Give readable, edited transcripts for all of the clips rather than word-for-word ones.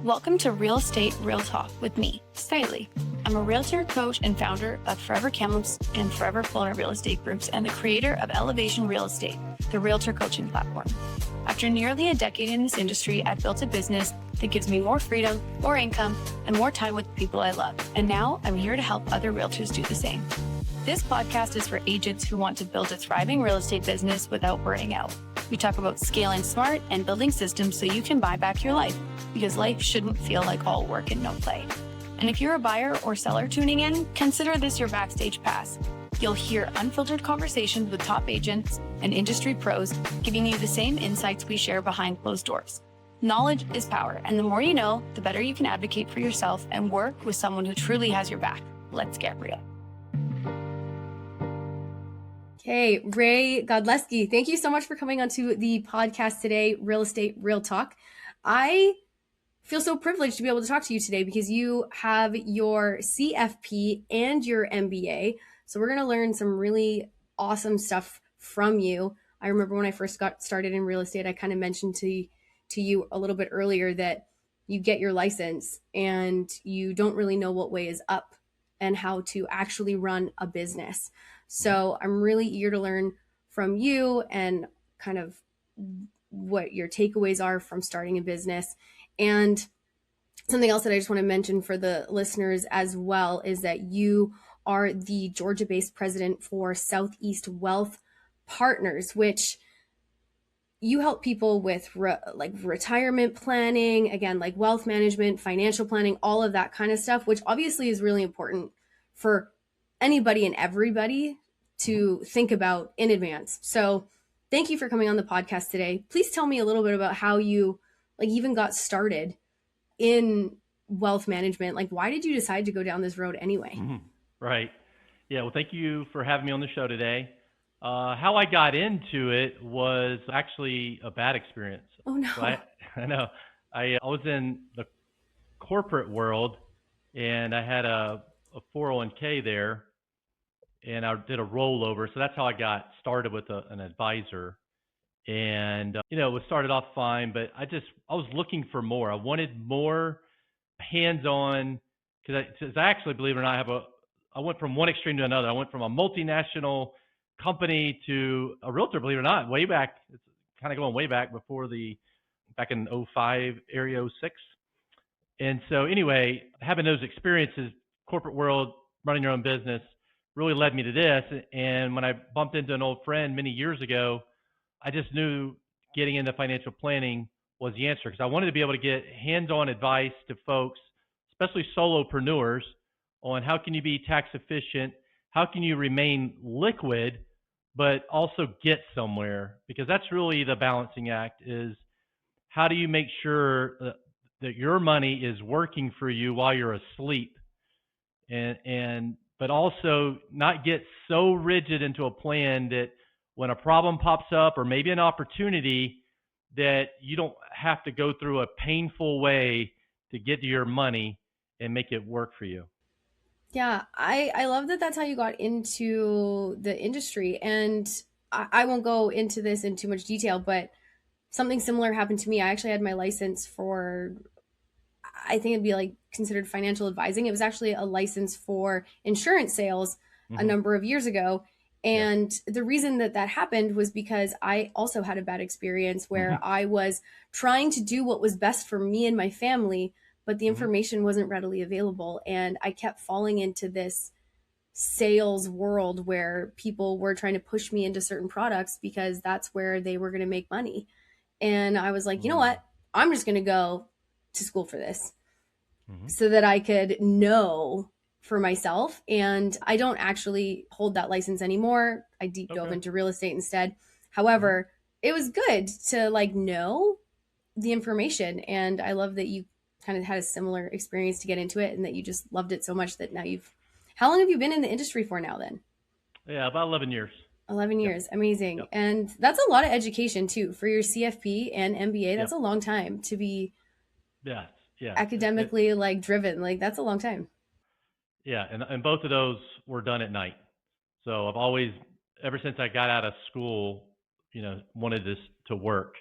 Welcome to Real Estate Real Talk with me, Skyleigh. I'm a realtor, coach, and founder of Forever Camels and Forever Florida Real Estate Groups and the creator of Elevation Real Estate, the realtor coaching platform. After nearly a decade in this industry, I've built a business that gives me more freedom, more income, and more time with the people I love. And now I'm here to help other realtors do the same. This podcast is for agents who want to build a thriving real estate business without burning out. We talk about scaling smart and building systems so you can buy back your life, because life shouldn't feel like all work and no play. And if you're a buyer or seller tuning in, consider this your backstage pass. You'll hear unfiltered conversations with top agents and industry pros, giving you the same insights we share behind closed doors. Knowledge is power, and the more you know, the better you can advocate for yourself and work with someone who truly has your back. Let's get real. Okay, Ray Godleski, thank you so much for coming onto the podcast today, Real Estate Real Talk. I feel so privileged to be able to talk to you today because you have your CFP and your MBA. So we're going to learn some really awesome stuff from you. I remember when I first got started in real estate, I kind of mentioned to you a little bit earlier that you get your license and you don't really know what way is up and how to actually run a business. So I'm really eager to learn from you and kind of what your takeaways are from starting a business. And something else that I just want to mention for the listeners as well is that you are the Georgia-based president for Southeast Wealth Partners, which you help people with retirement planning, again, like wealth management, financial planning, all of that kind of stuff, which obviously is really important for anybody and everybody to think about in advance. So thank you for coming on the podcast today. Please tell me a little bit about how you even got started in wealth management. Why did you decide to go down this road anyway? Right. Yeah. Well, thank you for having me on the show today. How I got into it was actually a bad experience. Oh no. So I know. I was in the corporate world and I had a 401k there and I did a rollover. So that's how I got started with an advisor. And, it was started off fine, but I was looking for more. I wanted more hands-on because I actually, believe it or not, I went from one extreme to another. I went from a multinational company to a realtor, believe it or not, way back. It's kind of going way back back in 05, area 06. And so anyway, having those experiences, corporate world, running your own business, really led me to this. And when I bumped into an old friend many years ago, I just knew getting into financial planning was the answer because I wanted to be able to get hands-on advice to folks, especially solopreneurs, on how can you be tax efficient, how can you remain liquid, but also get somewhere, because that's really the balancing act is how do you make sure that your money is working for you while you're asleep, but also not get so rigid into a plan that when a problem pops up or maybe an opportunity that you don't have to go through a painful way to get to your money and make it work for you. Yeah, I love that that's how you got into the industry. And I won't go into this in too much detail, but something similar happened to me. I actually had my license for, I think it'd be considered financial advising. It was actually a license for insurance sales a number of years ago. And the reason that happened was because I also had a bad experience where I was trying to do what was best for me and my family, but the information wasn't readily available. And I kept falling into this sales world where people were trying to push me into certain products because that's where they were going to make money. And I was like, you know what? I'm just going to go to school for this so that I could know for myself. And I don't actually hold that license anymore. I deep dove into real estate instead. However, it was good to know the information. And I love that you kind of had a similar experience to get into it and that you just loved it so much that now how long have you been in the industry for now then? Yeah, about 11 years. 11 years. Amazing. Yep. And that's a lot of education too for your CFP and MBA. That's a long time to be academically driven. That's a long time. Yeah. And both of those were done at night. So I've always, ever since I got out of school, wanted this to work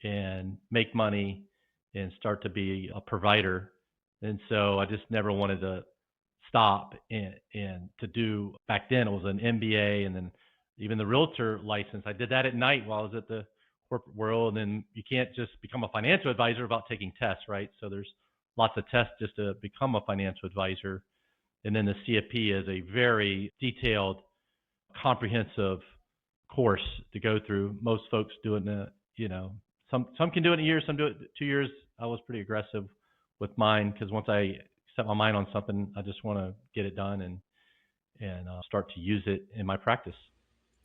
and make money and start to be a provider. And so I just never wanted to stop and to do, back then it was an MBA and then even the realtor license. I did that at night while I was at the corporate world. And you can't just become a financial advisor without taking tests, right? So there's lots of tests just to become a financial advisor. And then the CFP is a very detailed, comprehensive course to go through. Most folks do it in a, some can do it in a year, some do it 2 years. I was pretty aggressive with mine because once I set my mind on something, I just want to get it done and start to use it in my practice.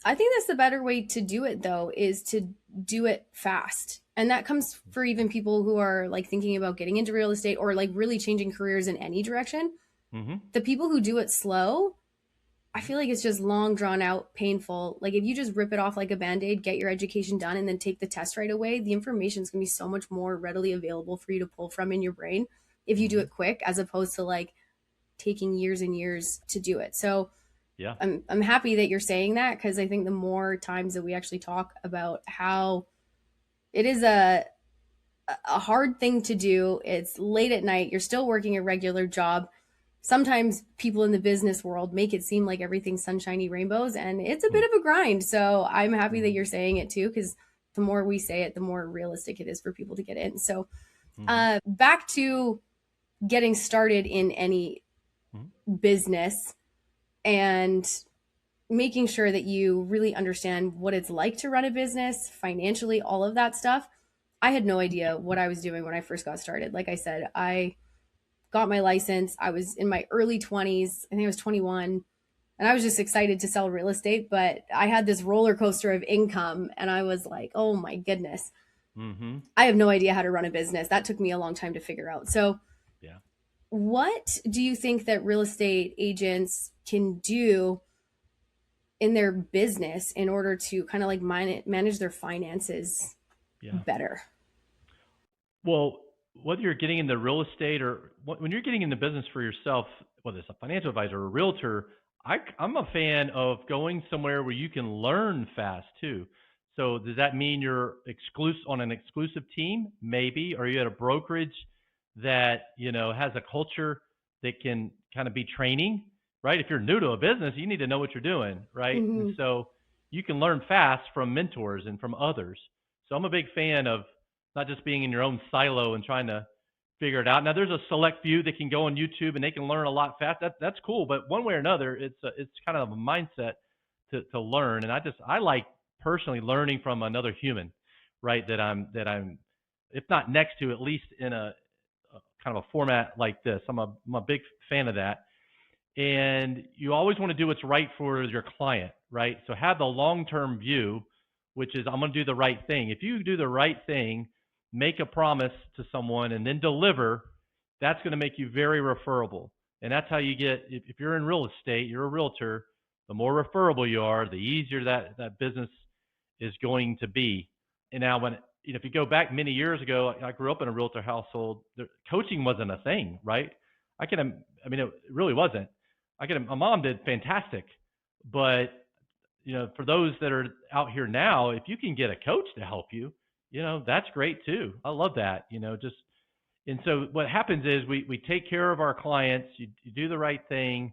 I think that's the better way to do it, though, is to do it fast. And that comes for even people who are like thinking about getting into real estate or like really changing careers in any direction. Mm-hmm. The people who do it slow, I feel like it's just long, drawn out, painful. Like if you just rip it off like a Band-Aid, get your education done, and then take the test right away, the information is going to be so much more readily available for you to pull from in your brain if you do it quick, as opposed to like taking years and years to do it. So yeah, I'm happy that you're saying that, because I think the more times that we actually talk about how it is a hard thing to do, it's late at night, you're still working a regular job. Sometimes people in the business world make it seem like everything's sunshiny rainbows, and it's a bit of a grind. So I'm happy that you're saying it too, because the more we say it, the more realistic it is for people to get in. So back to getting started in any business and making sure that you really understand what it's like to run a business financially, all of that stuff. I had no idea what I was doing when I first got started. Like I said, I got my license. I was in my early 20s. I think I was 21. And I was just excited to sell real estate. But I had this roller coaster of income. And I was like, oh my goodness. I have no idea how to run a business. That took me a long time to figure out. So yeah, what do you think that real estate agents can do in their business in order to kind of like manage their finances better? Well, whether you're getting into real estate or when you're getting into business for yourself, whether it's a financial advisor or a realtor, I'm a fan of going somewhere where you can learn fast too. So does that mean you're on an exclusive team? Maybe. Or you at a brokerage that, has a culture that can kind of be training, right? If you're new to a business, you need to know what you're doing, right? And so you can learn fast from mentors and from others. So I'm a big fan of not just being in your own silo and trying to figure it out. Now there's a select few that can go on YouTube and they can learn a lot fast. That's cool. But one way or another, it's kind of a mindset to learn. And I like personally learning from another human, right? That I'm, if not next to, at least in a kind of a format like this. I'm a big fan of that. And you always want to do what's right for your client, right? So have the long-term view, which is I'm going to do the right thing. If you do the right thing, make a promise to someone and then deliver, that's going to make you very referable. And that's how you get, if you're in real estate, you're a realtor, the more referable you are, the easier that business is going to be. And now if you go back many years ago, I grew up in a realtor household, coaching wasn't a thing, right? It really wasn't. My mom did fantastic, but for those that are out here now, if you can get a coach to help you, that's great too. I love that, and so what happens is we take care of our clients, you do the right thing.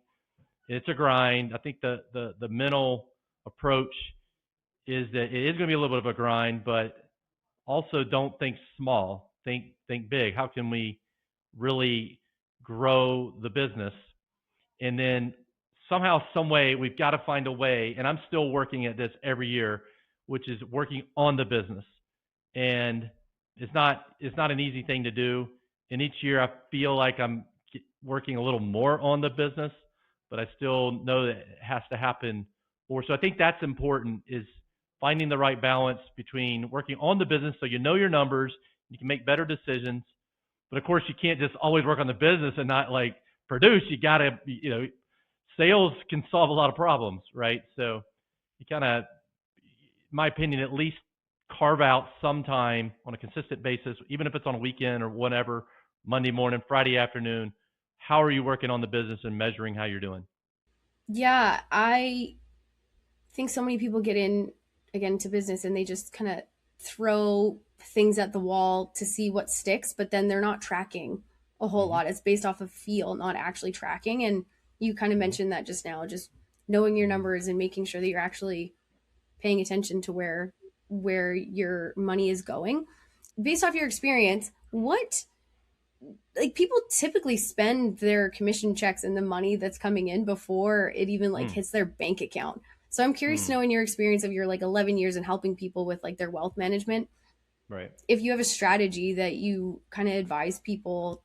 It's a grind. I think the mental approach is that it is going to be a little bit of a grind, but also don't think small, think big. How can we really grow the business? And then somehow, some way, we've got to find a way, and I'm still working at this every year, which is working on the business. And it's not an easy thing to do. And each year I feel like I'm working a little more on the business, but I still know that it has to happen more. So I think that's important, is finding the right balance between working on the business so you know your numbers, you can make better decisions. But of course, you can't just always work on the business and not like produce. You got to, sales can solve a lot of problems, right? So you kind of, in my opinion, at least carve out some time on a consistent basis, even if it's on a weekend or whatever, Monday morning, Friday afternoon. How are you working on the business and measuring how you're doing? Yeah, I think so many people get into business and they just kind of throw things at the wall to see what sticks, but then they're not tracking a whole lot. It's based off of feel, not actually tracking. And you kind of mentioned that just now, just knowing your numbers and making sure that you're actually paying attention to where your money is going. Based off your experience, what, like, people typically spend their commission checks and the money that's coming in before it even like hits their bank account. So I'm curious to know, in your experience of your like 11 years and helping people with like their wealth management, Right. if you have a strategy that you kind of advise people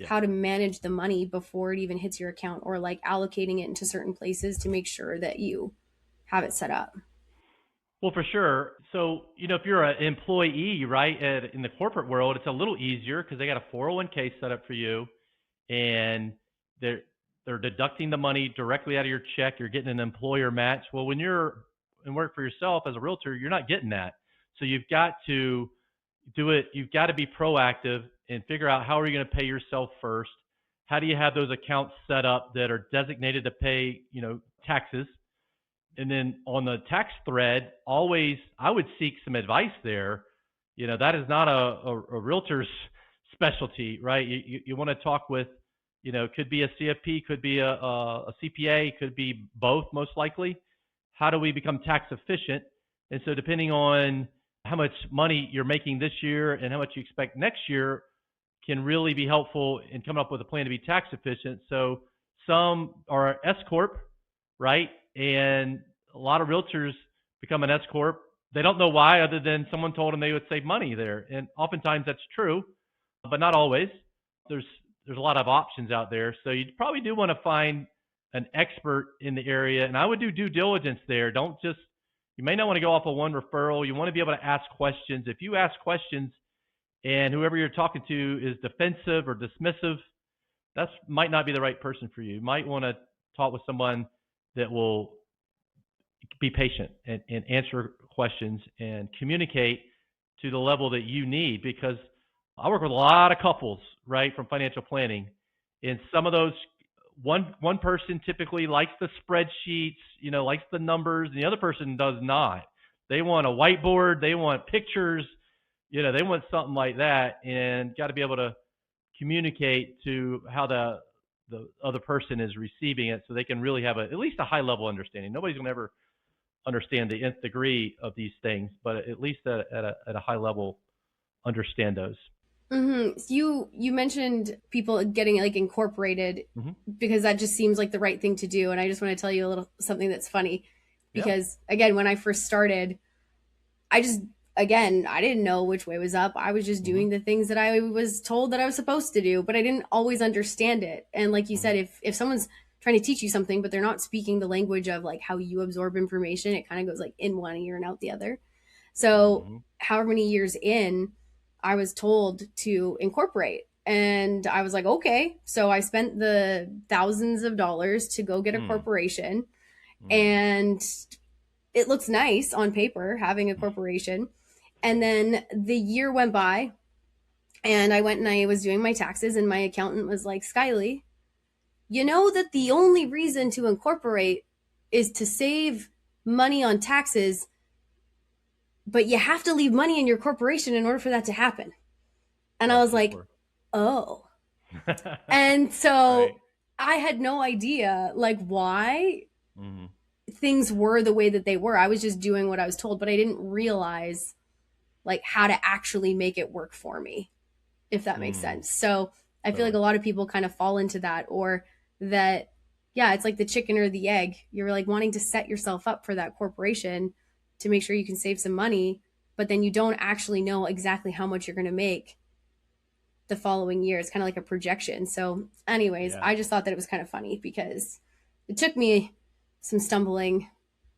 how to manage the money before it even hits your account, or like allocating it into certain places to make sure that you have it set up. Well, for sure. So, if you're an employee, right, in the corporate world, it's a little easier because they got a 401k set up for you, and they're deducting the money directly out of your check. You're getting an employer match. Well, when you're and work for yourself as a realtor, you're not getting that. So you've got to do it. You've got to be proactive and figure out, how are you going to pay yourself first? How do you have those accounts set up that are designated to pay, taxes? And then on the tax thread, always, I would seek some advice there. That is not a realtor's specialty, right? You want to talk with, could be a CFP, could be a CPA, could be both, most likely. How do we become tax efficient? And so depending on how much money you're making this year and how much you expect next year can really be helpful in coming up with a plan to be tax efficient. So some are S Corp, right? And a lot of realtors become an S Corp. They don't know why, other than someone told them they would save money there. And oftentimes that's true, but not always. There's a lot of options out there. So you probably do want to find an expert in the area. And I would do due diligence there. You may not want to go off of one referral. You want to be able to ask questions. If you ask questions and whoever you're talking to is defensive or dismissive, that might not be the right person for you. You might want to talk with someone that will be patient and answer questions and communicate to the level that you need. Because I work with a lot of couples, right, from financial planning. And some of those, one person typically likes the spreadsheets, likes the numbers, and the other person does not. They want a whiteboard, they want pictures, they want something like that, and got to be able to communicate to how the other person is receiving it, so they can really have at least a high level understanding. Nobody's going to ever understand the nth degree of these things, but at least at a high level, understand those. Mm-hmm. You mentioned people getting like incorporated, because that just seems like the right thing to do. And I just want to tell you a little something that's funny, because again, when I first started, I didn't know which way was up. I was just doing the things that I was told that I was supposed to do, but I didn't always understand it. And like you said, if someone's trying to teach you something, but they're not speaking the language of like how you absorb information, it kind of goes like in one ear and out the other. So however many years in, I was told to incorporate, and I was like, okay. So I spent the thousands of dollars to go get a corporation, and it looks nice on paper having a corporation. And then the year went by, and I went and I was doing my taxes, and my accountant was like, Skyleigh, you know that the only reason to incorporate is to save money on taxes, but you have to leave money in your corporation in order for that to happen. And I was like, oh. And so I had no idea like why things were the way that they were. I was just doing what I was told, but I didn't realize like how to actually make it work for me, if that makes sense. So I feel like a lot of people kind of fall into that, or that, it's like the chicken or the egg. You're like wanting to set yourself up for that corporation to make sure you can save some money, but then you don't actually know exactly how much you're going to make the following year. It's kind of like a projection. So anyways, I just thought that it was kind of funny, because it took me some stumbling,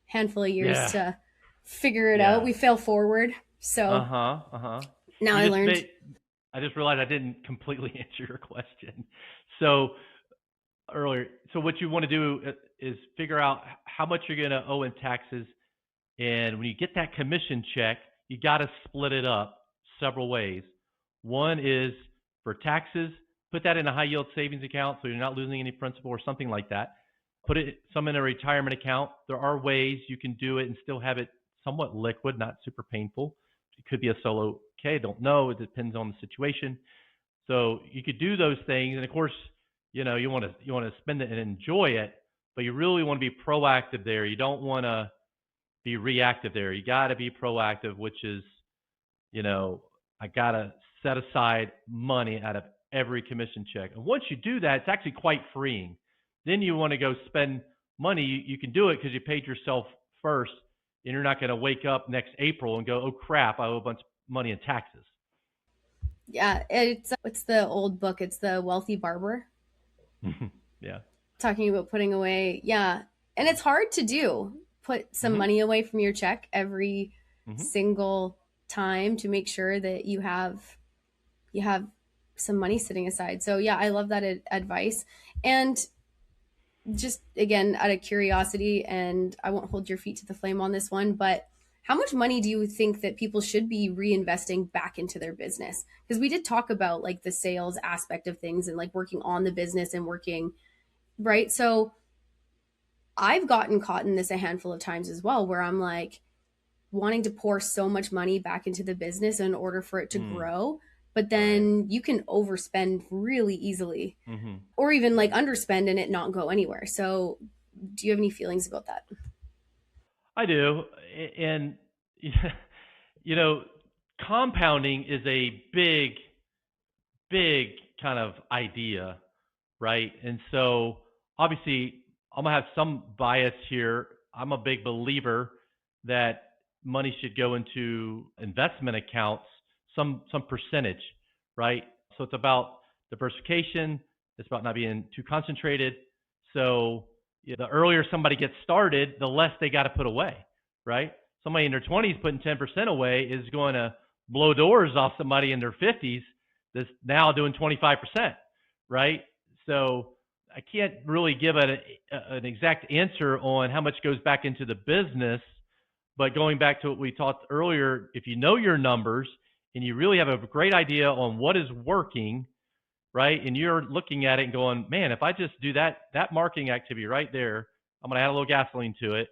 handful of years to figure it out. We fail forward. So now I learned. I just realized I didn't completely answer your question. So earlier, so what you want to do is figure out how much you're going to owe in taxes. And when you get that commission check, you got to split it up several ways. One is for taxes, put that in a high yield savings account so you're not losing any principal or something like that. Put some in a retirement account. There are ways you can do it and still have it somewhat liquid, not super painful. it could be a solo K. Don't know. It depends on the situation. So you could do those things, and of course, you want to spend it and enjoy it, but you really want to be proactive there. You don't want to be reactive there. You got to be proactive, which is, I got to set aside money out of every commission check. And once you do that, it's actually quite freeing. Then you want to go spend money. You can do it because you paid yourself first, and you're not going to wake up next April and go, oh crap, I owe a bunch of money in taxes. Yeah, it's the old book. It's The Wealthy Barber. Yeah. Talking about putting away. Yeah. And it's hard to do. Put some money away from your check every single time to make sure that you have some money sitting aside. So yeah, I love that advice. And just again, out of curiosity, and I won't hold your feet to the flame on this one, but how much money do you think that people should be reinvesting back into their business? Because we did talk about like the sales aspect of things and like working on the business and working, right? So I've gotten caught in this a handful of times as well, where I'm like wanting to pour so much money back into the business in order for it to grow. But then you can overspend really easily or even like underspend and it not go anywhere. So do you have any feelings about that? I do. And, compounding is a big kind of idea, right? And so obviously I'm going to have some bias here. I'm a big believer that money should go into investment accounts, some percentage, right? So it's about diversification. It's about not being too concentrated. So the earlier somebody gets started, the less they got to put away, right? Somebody in their 20s putting 10% away is going to blow doors off somebody in their 50s that's now doing 25%, right? So I can't really give an exact answer on how much goes back into the business, but going back to what we talked earlier, if you know your numbers and you really have a great idea on what is working, right? And you're looking at it and going, man, if I just do that marketing activity right there, I'm going to add a little gasoline to it.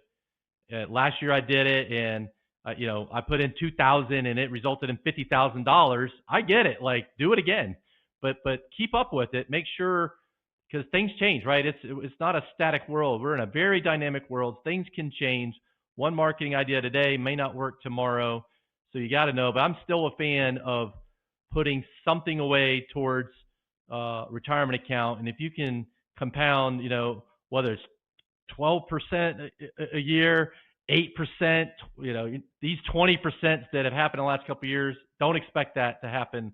Last year I did it and, I put in 2,000 and it resulted in $50,000. I get it. Like, do it again, but keep up with it. Make sure, because things change, right? It's not a static world. We're in a very dynamic world. Things can change. One marketing idea today may not work tomorrow. So you got to know, but I'm still a fan of putting something away towards retirement account. And if you can compound, whether it's 12% a year, 8%, these 20% that have happened in the last couple of years, don't expect that to happen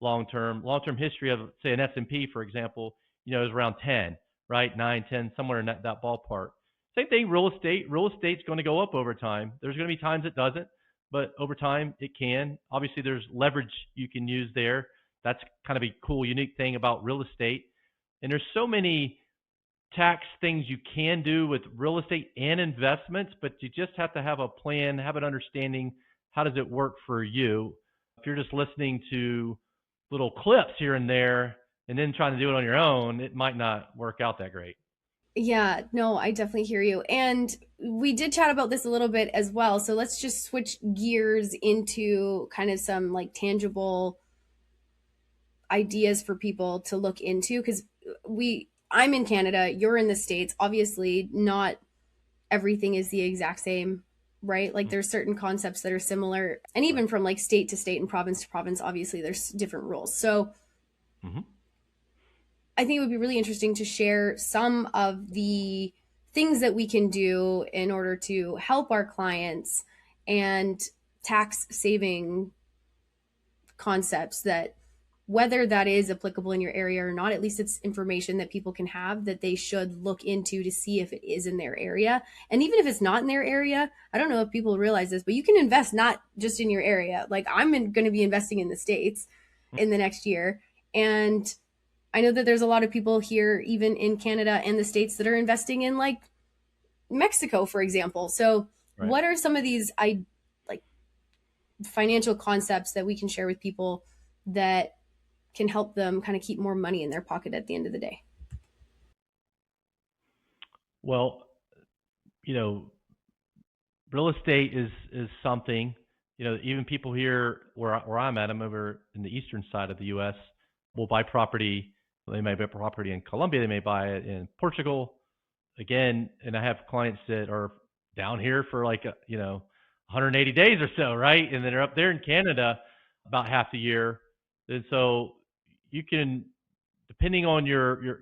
long-term. Long-term history of, say, an S&P, for example, is around 10, right? 9, 10, somewhere in that ballpark. Same thing, real estate. Real estate's going to go up over time. There's going to be times it doesn't, but over time it can. Obviously, there's leverage you can use there. That's kind of a cool, unique thing about real estate. And there's so many tax things you can do with real estate and investments, but you just have to have a plan, have an understanding. How does it work for you? If you're just listening to little clips here and there and then trying to do it on your own, it might not work out that great. Yeah, no, I definitely hear you. And we did chat about this a little bit as well. So let's just switch gears into kind of some like tangible ideas for people to look into, because I'm in Canada, you're in the States. Obviously, not everything is the exact same, right? Like there's certain concepts that are similar, and even from like state to state and province to province, obviously there's different rules. So I think it would be really interesting to share some of the things that we can do in order to help our clients and tax saving concepts that, whether that is applicable in your area or not, at least it's information that people can have that they should look into to see if it is in their area. And even if it's not in their area, I don't know if people realize this, but you can invest not just in your area. Like I'm going to be investing in the States in the next year. And I know that there's a lot of people here, even in Canada and the States, that are investing in like Mexico, for example. So what are some of these like financial concepts that we can share with people that can help them kind of keep more money in their pocket at the end of the day? Well, real estate is something even people here where I'm at, I'm over in the eastern side of the U.S., will buy property. They may buy property in Colombia. They may buy it in Portugal. Again, and I have clients that are down here for 180 days or so, right? And then they're up there in Canada about half the year. And so you can, depending on your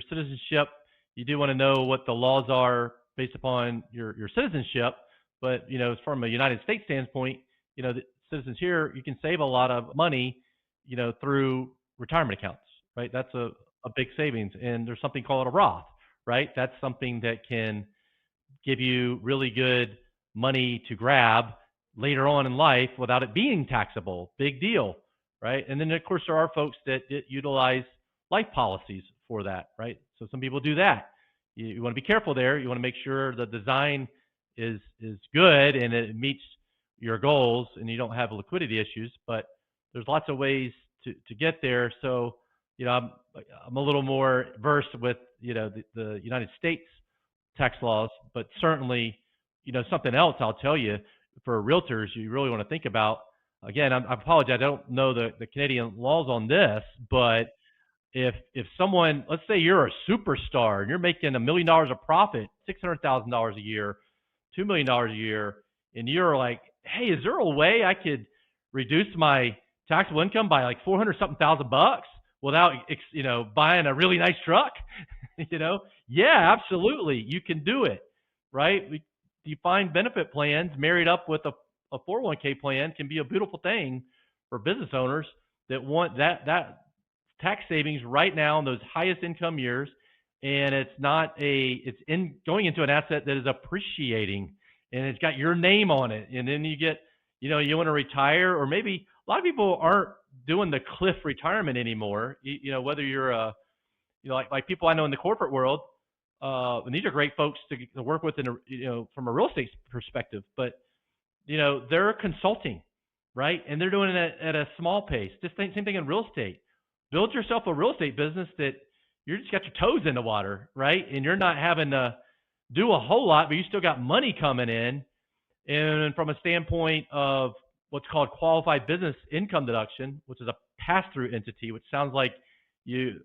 citizenship, you do want to know what the laws are based upon your citizenship. But from a United States standpoint, the citizens here, you can save a lot of money, through retirement accounts, right? That's a big savings. And there's something called a Roth, right? That's something that can give you really good money to grab later on in life without it being taxable. Big deal, right? And then of course there are folks that utilize life policies for that, right? So some people do that. You want to be careful there. You want to make sure the design is good and it meets your goals and you don't have liquidity issues. But there's lots of ways to get there. So I'm a little more versed with the United States tax laws, but certainly something else I'll tell you for realtors you really want to think about. Again, I apologize, I don't know the Canadian laws on this, but if someone, let's say you're a superstar and you're making $1 million of profit, $600,000 a year, $2 million a year, and you're like, hey, is there a way I could reduce my taxable income by like 400 something thousand bucks without buying a really nice truck? Yeah, absolutely, you can do it, right? Defined benefit plans married up with a 401k plan can be a beautiful thing for business owners that want that tax savings right now in those highest income years, and it's going into an asset that is appreciating and it's got your name on it. And then you get, you want to retire, or maybe a lot of people aren't doing the cliff retirement anymore. Whether you're like people I know in the corporate world, and these are great folks to work with from a real estate perspective, but they're consulting, right? And they're doing it at a small pace. Same thing in real estate. Build yourself a real estate business that you just got your toes in the water, right? And you're not having to do a whole lot, but you still got money coming in. And from a standpoint of what's called qualified business income deduction, which is a pass-through entity, which sounds like you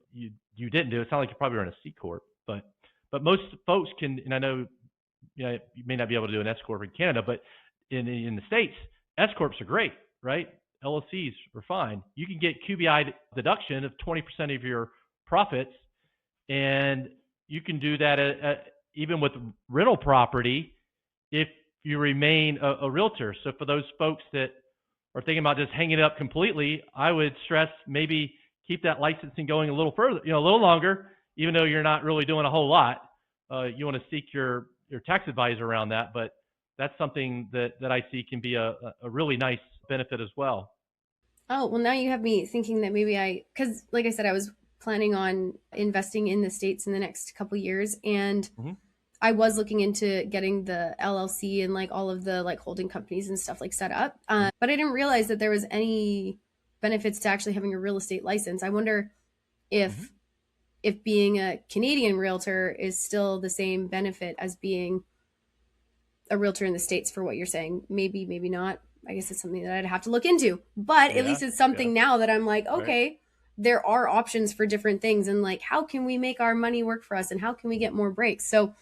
didn't do. It sounds like you probably run a C corp, but most folks can. And I know you may not be able to do an S corp in Canada, but in the States, S corps are great, right? LLCs are fine. You can get QBI deduction of 20% of your profits, and you can do that even with rental property if you remain a realtor. So for those folks that are thinking about just hanging it up completely, I would stress maybe keep that licensing going a little further, a little longer, even though you're not really doing a whole lot. You want to seek your tax advisor around that, but that's something that I see can be a really nice benefit as well. Oh, well, now you have me thinking that maybe because like I said, I was planning on investing in the States in the next couple of years. And I was looking into getting the LLC and like all of the like holding companies and stuff like set up. But I didn't realize that there was any benefits to actually having a real estate license. I wonder if being a Canadian realtor is still the same benefit as being a realtor in the States for what you're saying. Maybe not. I guess it's something that I'd have to look into, but at least it's something now that I'm like, okay, there are options for different things. And like, how can we make our money work for us? And how can we get more breaks? So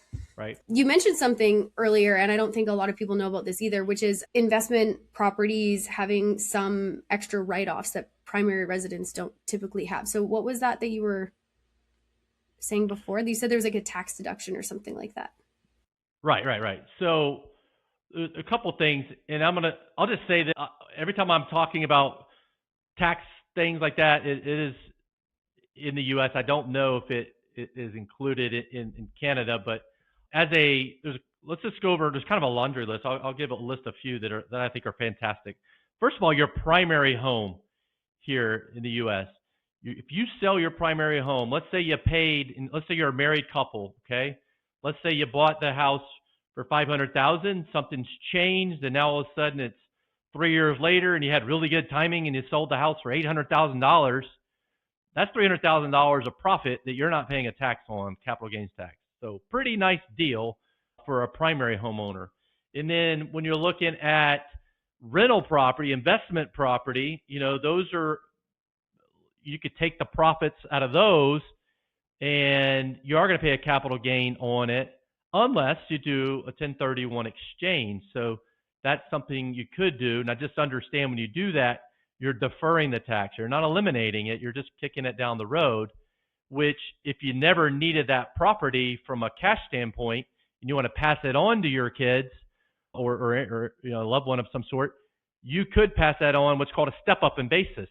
you mentioned something earlier, and I don't think a lot of people know about this either, which is investment properties having some extra write-offs that primary residents don't typically have. So what was that you were saying before? You said there was like a tax deduction or something like that. Right. So a couple things, and I'll just say that every time I'm talking about tax things like that, it is in the U.S. I don't know if it is included in Canada, but let's just go over. There's kind of a laundry list. I'll give a list of few that I think are fantastic. First of all, your primary home here in the U.S. If you sell your primary home, let's say you're a married couple, okay? Let's say you bought the house for $500,000, something's changed, and now all of a sudden it's 3 years later, and you had really good timing, and you sold the house for $800,000. That's $300,000 of profit that you're not paying a tax on, capital gains tax. So pretty nice deal for a primary homeowner. And then when you're looking at rental property, investment property, those are, you could take the profits out of those and you are going to pay a capital gain on it unless you do a 1031 exchange. So that's something you could do. Now just understand when you do that, you're deferring the tax. You're not eliminating it. You're just kicking it down the road, which if you never needed that property from a cash standpoint and you want to pass it on to your kids or a loved one of some sort, you could pass that on what's called a step up in basis.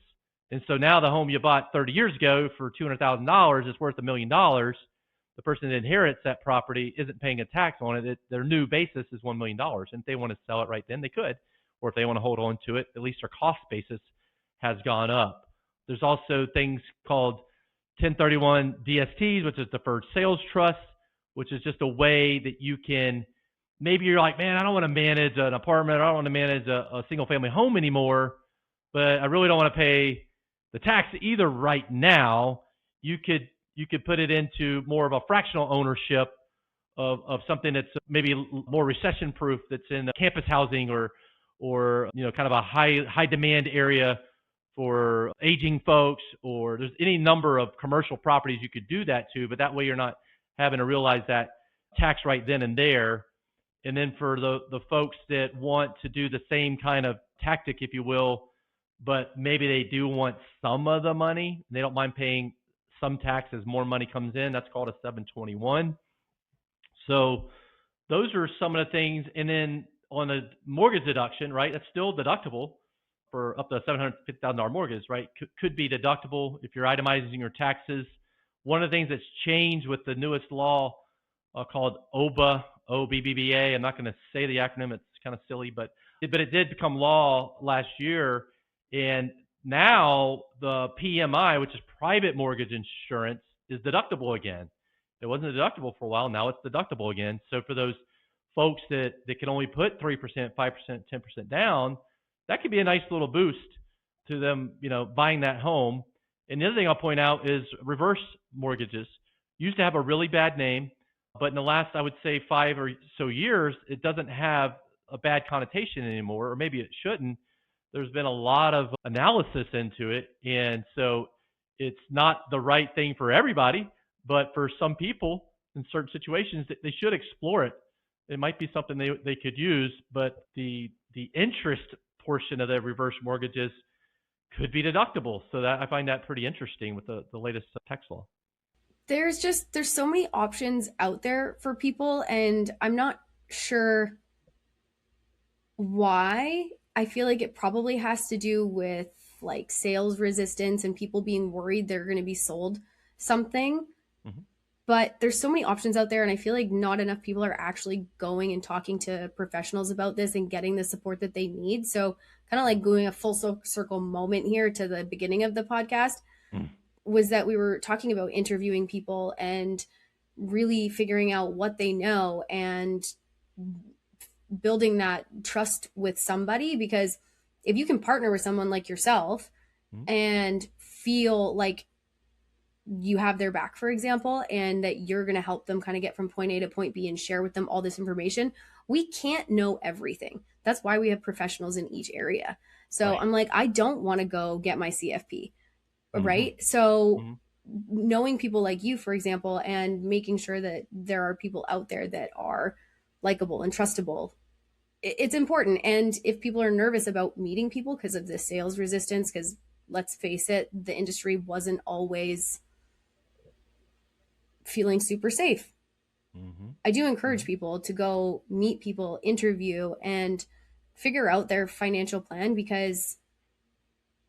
And so now the home you bought 30 years ago for $200,000 is worth $1 million. The person that inherits that property isn't paying a tax on it. Their new basis is $1 million. And if they want to sell it right then, they could. Or if they want to hold on to it, at least their cost basis has gone up. There's also things called 1031 DSTs, which is deferred sales trust, which is just a way that you can, maybe you're like, man, I don't want to manage an apartment. I don't want to manage a single family home anymore, but I really don't want to pay the tax either right now. You could put it into more of a fractional ownership of something that's maybe more recession proof, that's in campus housing or kind of a high demand area for aging folks, or there's any number of commercial properties you could do that to, but that way you're not having to realize that tax right then and there. And then for the folks that want to do the same kind of tactic, if you will, but maybe they do want some of the money, they don't mind paying some tax as more money comes in, that's called a 721. So those are some of the things. And then on a mortgage deduction, right, that's still deductible for up to a $750,000 mortgage, right? Could be deductible if you're itemizing your taxes. One of the things that's changed with the newest law called OBBA, O-B-B-B-A. I'm not going to say the acronym. It's kind of silly, but it did become law last year. And now the PMI, which is private mortgage insurance, is deductible again. It wasn't deductible for a while. Now it's deductible again. So for those folks that can only put 3%, 5%, 10% down, that could be a nice little boost to them, buying that home. And the other thing I'll point out is reverse mortgages. Used to have a really bad name, but in the last, I would say 5 or so years, it doesn't have a bad connotation anymore, or maybe it shouldn't. There's been a lot of analysis into it. And so it's not the right thing for everybody, but for some people in certain situations, they should explore it. It might be something they could use, but the interest portion of the reverse mortgages could be deductible. So that I find that pretty interesting with the latest tax law. There's so many options out there for people, and I'm not sure why. I feel like it probably has to do with like sales resistance and people being worried they're going to be sold something. Mm-hmm. But there's so many options out there, and I feel like not enough people are actually going and talking to professionals about this and getting the support that they need. So kind of like going a full circle moment here to the beginning of the podcast was that we were talking about interviewing people and really figuring out what they know and building that trust with somebody. Because if you can partner with someone like yourself and feel like you have their back, for example, and that you're going to help them kind of get from point A to point B and share with them all this information, we can't know everything. That's why we have professionals in each area. So right. I'm like, I don't want to go get my CFP, right? So knowing people like you, for example, and making sure that there are people out there that are likable and trustable, it's important. And if people are nervous about meeting people because of the sales resistance, because let's face it, the industry wasn't always feeling super safe. I do encourage people to go meet people, interview, and figure out their financial plan, because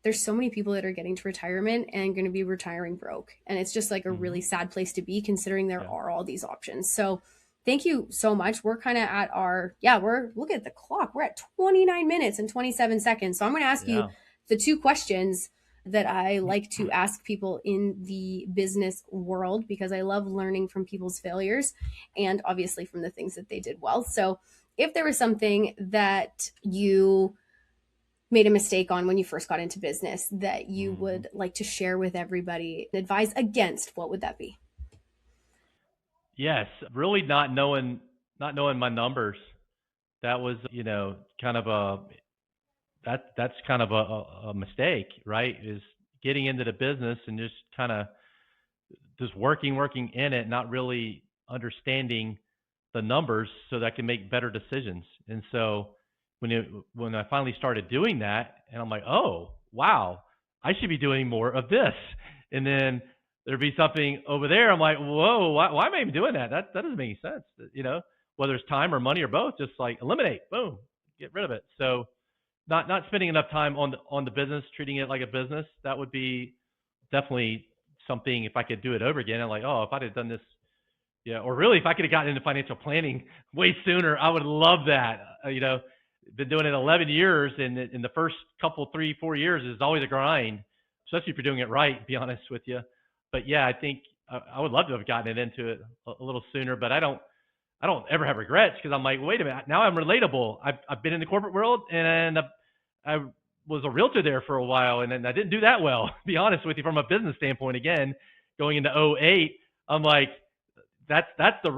there's so many people that are getting to retirement and going to be retiring broke. And it's just like a really sad place to be, considering there are all these options. So thank you so much. We're kind of at look at the clock. We're at 29 minutes and 27 seconds. So I'm going to ask you the 2 questions that I like to ask people in the business world, because I love learning from people's failures and obviously from the things that they did well. So if there was something that you made a mistake on when you first got into business that you would like to share with everybody, advise against, what would that be? Yes, really not knowing my numbers. That was, kind of that's kind of a mistake, right? Is getting into the business and just kind of just working in it, not really understanding the numbers so that I can make better decisions. And so when I finally started doing that, and I'm like, oh wow, I should be doing more of this. And then there'd be something over there. I'm like, whoa, why am I even doing that? That doesn't make any sense. Whether it's time or money or both, just like eliminate, boom, get rid of it. So not spending enough time on the business, treating it like a business. That would be definitely something. If I could do it over again, I'm like, oh, if I'd have done this, yeah, or really if I could have gotten into financial planning way sooner, I would love that. Been doing it 11 years, and in the first couple, 3, 4 years is always a grind, especially if you're doing it right, to be honest with you. But yeah, I think I would love to have gotten it into it a little sooner, but I don't ever have regrets, because I'm like, wait a minute, now I'm relatable. I've been in the corporate world, and I was a realtor there for a while, and then I didn't do that well, to be honest with you, from a business standpoint. Again, going into '08, I'm like, that was the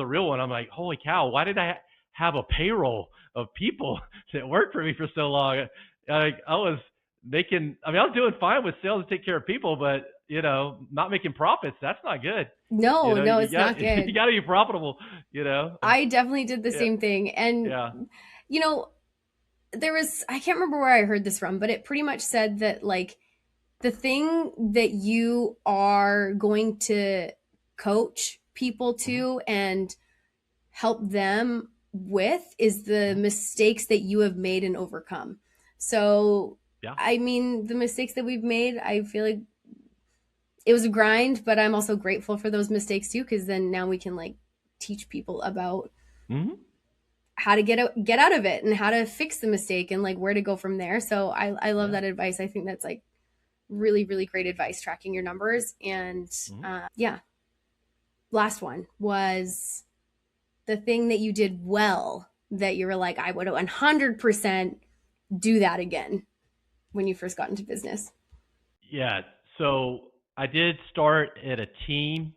real one. I'm like, holy cow, why did I have a payroll of people that worked for me for so long? I was doing fine with sales to take care of people, but not making profits, that's not good. No, it's not good. You got to be profitable, I definitely did the same thing. And, I can't remember where I heard this from, but it pretty much said that, like, the thing that you are going to coach people to and help them with is the mistakes that you have made and overcome. So, the mistakes that we've made, I feel like it was a grind, but I'm also grateful for those mistakes too, because then now we can like teach people about how to get out of it and how to fix the mistake and like where to go from there. So I love that advice. I think that's like really, really great advice, tracking your numbers. And last one was the thing that you did well that you were like, I would 100% do that again when you first got into business. Yeah. So I did start at a team,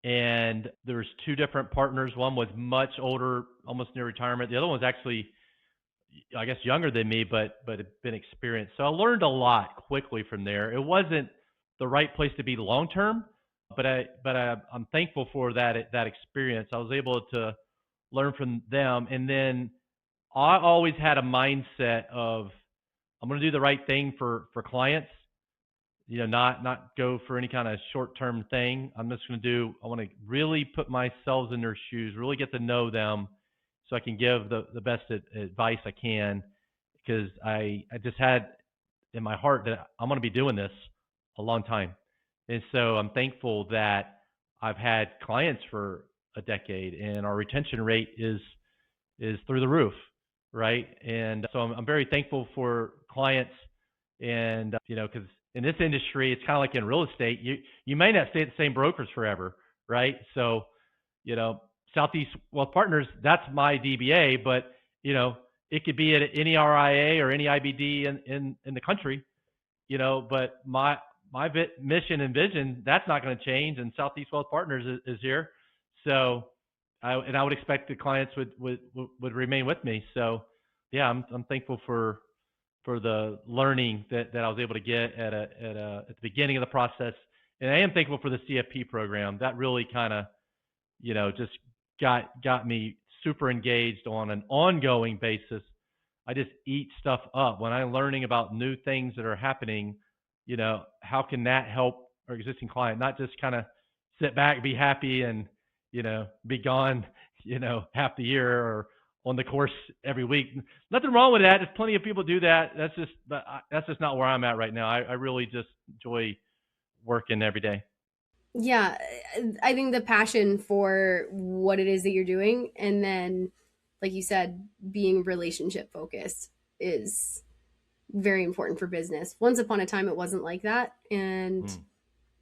and there was 2 different partners. One was much older, almost near retirement. The other one was actually, I guess, younger than me, but had been experienced. So I learned a lot quickly from there. It wasn't the right place to be long term, but I'm thankful for that experience. I was able to learn from them, and then I always had a mindset of, I'm going to do the right thing for clients. Not go for any kind of short-term thing. I want to really put myself in their shoes, really get to know them, so I can give the best advice I can, because I just had in my heart that I'm going to be doing this a long time. And so I'm thankful that I've had clients for a decade, and our retention rate is through the roof, right? And so I'm very thankful for clients, and because in this industry, it's kind of like in real estate. You may not stay at the same brokers forever, right? So, Southeast Wealth Partners, that's my DBA, but it could be at any RIA or any IBD in the country, but my mission and vision, that's not going to change, and Southeast Wealth Partners is here. So, I would expect the clients would remain with me. So, yeah, I'm thankful for the learning that I was able to get at the beginning of the process. And I am thankful for the CFP program. That really kind of, just got me super engaged on an ongoing basis. I just eat stuff up. When I'm learning about new things that are happening, how can that help our existing client? Not just kind of sit back, be happy, and, be gone, half the year, or on the course every week. Nothing wrong with that. There's plenty of people do that. That's just not where I'm at right now. I really just enjoy working every day. Yeah, I think the passion for what it is that you're doing, and then, like you said, being relationship focused is very important for business. Once upon a time, it wasn't like that. And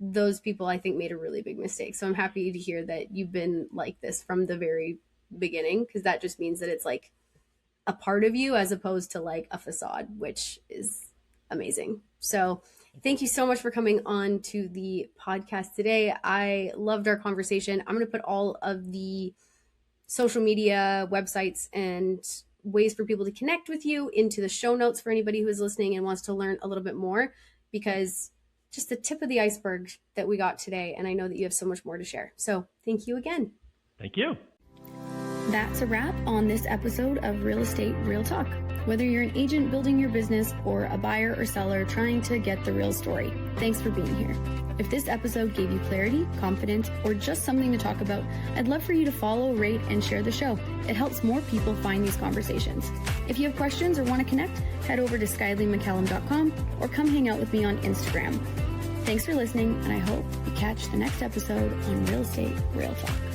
those people, I think, made a really big mistake. So I'm happy to hear that you've been like this from the very beginning, because that just means that it's like a part of you as opposed to like a facade, which is amazing. So thank you so much for coming on to the podcast today. I loved our conversation. I'm going to put all of the social media, websites, and ways for people to connect with you into the show notes for anybody who is listening and wants to learn a little bit more, because just the tip of the iceberg that we got today. And I know that you have so much more to share. So thank you again. Thank you. That's a wrap on this episode of Real Estate Real Talk. Whether you're an agent building your business or a buyer or seller trying to get the real story, thanks for being here. If this episode gave you clarity, confidence, or just something to talk about, I'd love for you to follow, rate, and share the show. It helps more people find these conversations. If you have questions or want to connect, head over to SkyleighMcCallum.com or come hang out with me on Instagram. Thanks for listening, and I hope you catch the next episode on Real Estate Real Talk.